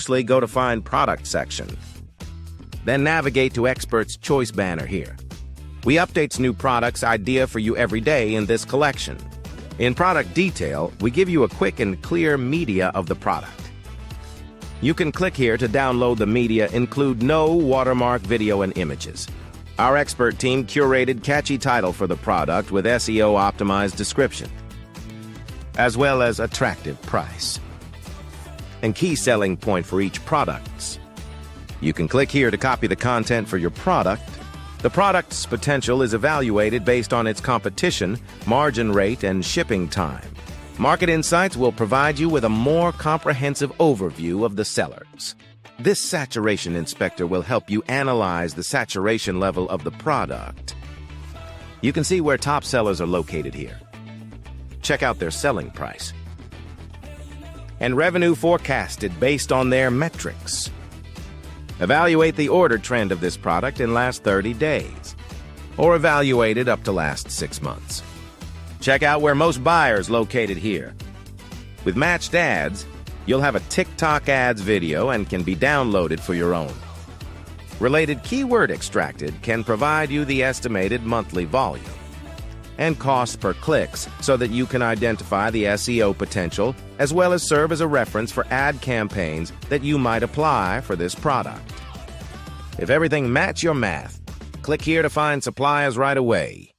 Firstly, go to Find Product section. Then navigate to Expert's Choice banner here. We updates new products idea for you every day in this collection. In Product Detail, we give you a quick and clear media of the product. You can click here to download the media, include no watermark video and images. Our expert team curated catchy title for the product with SEO-optimized description, as well as attractive price and key selling point for each products. You can click here to copy the content for your product. The product's potential is evaluated based on its competition, margin rate, and shipping time. Market Insights will provide you with a more comprehensive overview of the sellers. This saturation inspector will help you analyze the saturation level of the product. You can see where top sellers are located here. Check out their selling price and revenue forecasted based on their metrics. Evaluate the order trend of this product in last 30 days, or evaluate it up to last 6 months. Check out where most buyers located here. With matched ads, you'll have a TikTok ads video and can be downloaded for your own. Related keyword extracted can provide you the estimated monthly volume and cost per clicks so that you can identify the SEO potential as well as serve as a reference for ad campaigns that you might apply for this product. If everything match your math, click here to find suppliers right away.